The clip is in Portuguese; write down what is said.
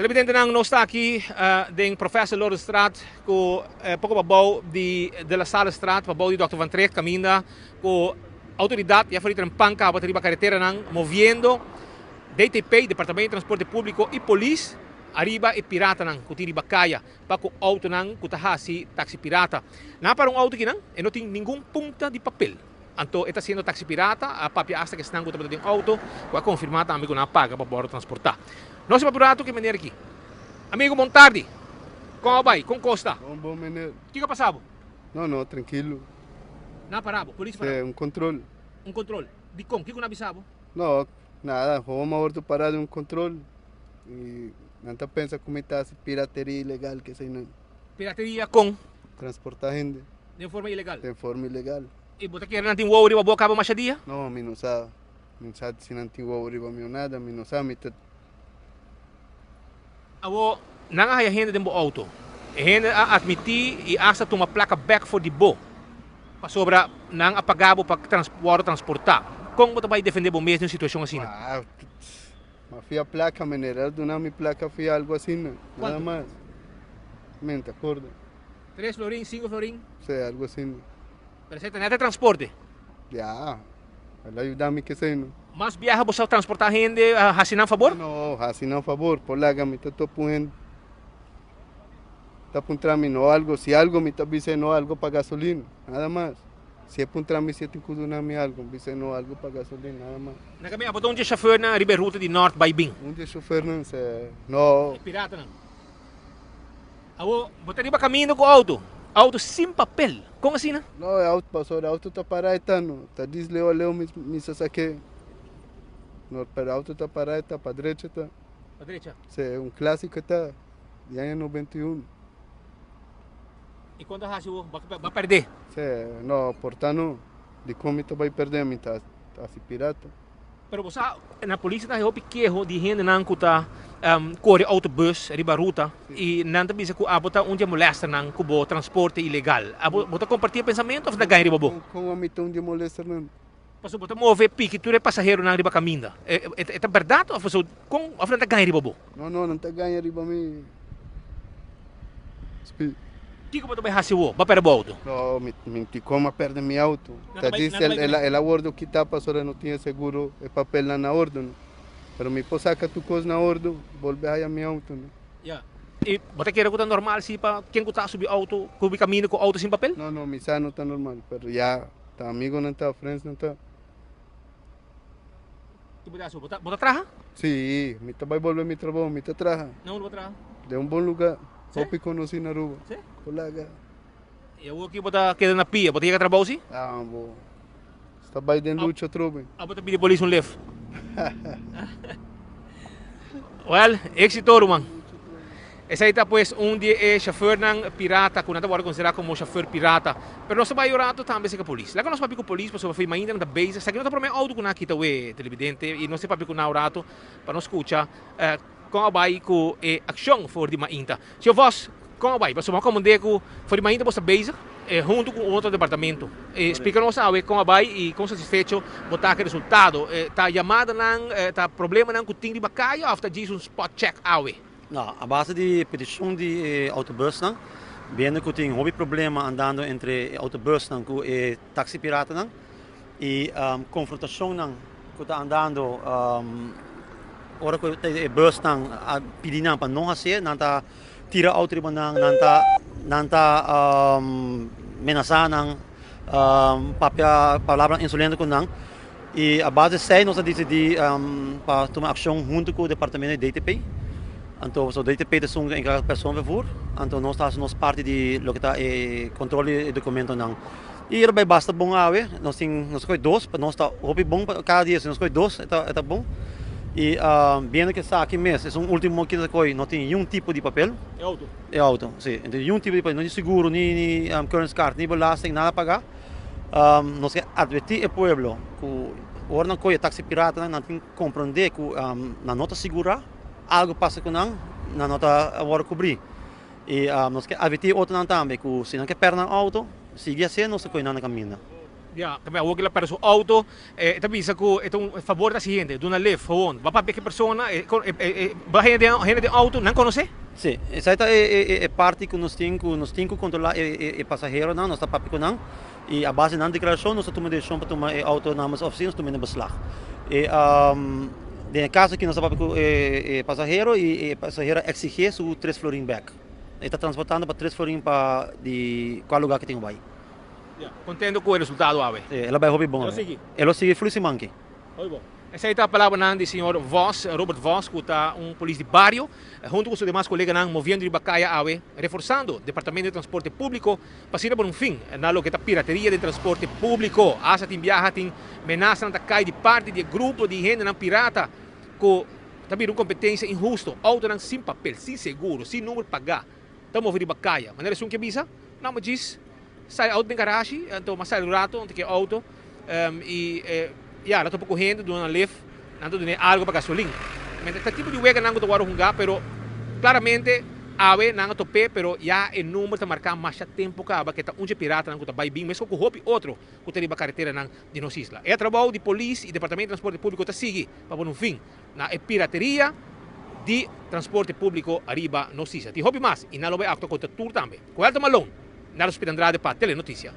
Televidente nang não está aqui den professor Loro Straat com pouco babau de la Sala Straat, babau de Dr. Van Trecht caminha com autoridade e a panca a bateria carretera nang moviendo DTP, Departamento de Transporte Público e Polícia arriba e pirata nang kutiri bakaya para com auto nang kutahasi taxi pirata. Na para auto que e não tem nenhum ponta de papel. Então, está sendo taxi pirata, a papia hasta que estão com o auto, vai confirmar também que não paga para poder transportar. Nós vamos para que maneira aqui. Amigo, bom tarde. Como vai? Com Costa? Bom, maneiro. O que passava? Não, tranquilo. Não parava? Polícia parava? É, controle. Controle? De como? O que não avisava? Não, nada. Vamos a parado controle. E não está pensando como está essa pirateria ilegal que sei não. Pirateria com? Transportar gente. De forma ilegal? De forma ilegal. E você quer não tem o ouro para boa machadia? Não, eu não sabe. Não sabe se não tem o ouro para nada, eu não sabe. Abo, não há gente dentro do auto. A gente admitir e acha uma placa back for the bo. Para sobra, não apagado para transportar. Como você vai defender o mesmo em situação assim? Ah, mas fui a placa mineral, do nome placa fui algo assim, não. Nada mais. Mente, acorda. 3 florim, 5 florim? Sim, algo assim. Pero você tem até transporte? Já. Ela ajuda-me que sei não. Mas viaja você transportar gente, assinar a favor? Não, assinar a favor, por lá que me estou pondo. Está para mim não algo, se algo me está dizendo algo para gasolina, nada mais. Se é para mim se tem que dar algo, dizendo algo para gasolina, nada mais. Na caminha, botou um chauffeur na Ribeirão de Norte, Baibim. Chauffeur não sei, não. É pirata não. Abo, botar riba caminho com o auto. Auto sem papel. Como assim, né? Não, é auto, pastor, auto está parado, está desleu, me saque. Não, para auto está parado, está para direita, está. Para direita? Sim, é clássico, está. De ano 91. E quando a rádio vai perder? Sim, não, portanto, de como tu vai perder, me está pirata. Pero você, na polícia, está heel pequeno de gente não está corre autobus, riba ruta, e não está bisa que abota onde molesta não com transporte ilegal. Abota compartilha pensamento ou está ganha riba bo? Como me tão de molesta não? Passo bota move pique, tu é passageiro na riba caminho. É verdade ou você com a frente ganha riba bo? Não está ganha riba me. Que você vai fazer o? Vai perder o auto? Não, me como perde meu auto. Tá diz ela ordem que tá passando não tinha seguro, é papel na ordem. Pero me pode sacar tu coisa na ordem, volver a meu auto. Yeah. E você quer que normal se para quem está subir auto, que caminho com auto sem papel? Não, me sa não está normal, pero já tá amigo não está, friends não está. Tu pode subir, bota traja? Sim, me tá vai volver meu trabalho, me tá traja. Não, não traja. De bom lugar. Sim? Hopi conheci na rua. Sim? Colega. E eu aqui bota queda na pia, bota ir a trabalho sim? Ah, bom. Está bem dentro luta trobe. Ah, bota pedir polícia lift. Well, éxito, man. Esse aí está pues de chauffeur ng pirata, kung natin wala considerar como chauffeur pirata. Pero nós vai orar também sa polícia. Lá que nós papi com polícia, para foi mainda na base, sa que nós para auto com nakita we televidente e nós papi com na orato para nós escutar com a bai com ação for de mainta. Se eu vos com a bai, para somar como deco for de mainta para base junto com outro departamento. Explica-nos com a bai e com satisfecho botar que resultado. Tá chamada nang tá problema nang kuting di bakaya after disso spot check awe. Não, a base de petição de autobus, não, vendo que tem um problema andando entre autobus não, e taxi pirata não, e confrontação não, que está andando, hora que o bus não, pedindo para não fazer, não está tira auto riba não está ameaçando não, palavra insolente com não, e a base 6 nós decidimos para tomar ação junto com o departamento de DTP. Então, o DTP é uma encarregada pessoa vervoer. Então, nós estamos parte de lo que está controle de documento não. E ele vai basta bom ave. Nós temos dois, nós está hopi bom cada dia. Nós temos dois, está bom. E vendo que está aqui mesmo, é um último que não tem nenhum tipo de papel. É auto. É auto, sim. Então, nenhum tipo de papel, nem seguro, nem currency card, nem belasting, nada a pagar. Nós queremos advertir o povo que o ordem que taxi pirata não tem que compreender que na nota segura algo passa com não, na nota agora cobrir. E nós queremos advertir outro não também, que se não quer perder o auto, siga assim, nós coisa na caminho. Ja, também ook lá para sua auto, também isso que é um favor da gente, de uma lift, gewoon. Vai para que pessoa, vai gente de auto, não conhece? Sim, essa é parte que nós temos que controlar o passageiro, nós estamos papando, e a base da declaração, nós tomamos decisão para tomar auto na nossa oficina, tomamos beslag. E, no caso que nós estamos papando o passageiro, e o passageiro exige seu 3 florin back. Ele está transportando para 3 florin para qual lugar que tem o vai. Contento com o resultado, Ave. Ela vai roubar bom. Ela sigue fluximante. Muito bom. Essa aí está a palavra do senhor Voss, Robert Voss, que está um polícia de barrio, junto com seus demais colegas, movendo de Bacaia, Ave, reforçando o Departamento de Transporte Público para ir por um fim na lo que está pirateria de transporte público. Asa tem viaja, tem ameaça, cai de parte de grupo de gente não pirata, que também uma competência injusta, auto não sem papel, sem seguro, sem número para pagar. Estamos movendo de Bacaia. Maneira assim que avisa, não me diz. Sai auto na garagem, então mas sai do rato, onde que auto, lá estou correndo de uma lift, não estou dando algo para gasolina. Mas este tipo de wega não estou guardando, pero claramente ave não estou pé, pero já o número está marcado mais tempo que está pirata não está bem bem, mas com o outro que tem a carretera não de nossa isla. É trabalho de polícia e Departamento de Transporte Público está seguir para pôr um fim na pirateria de transporte público arriba nossa isla. Te hobby mais e não lo vai acto contra tudo também. Com Elton Malone, na Hospital Andrade para Telenotícia.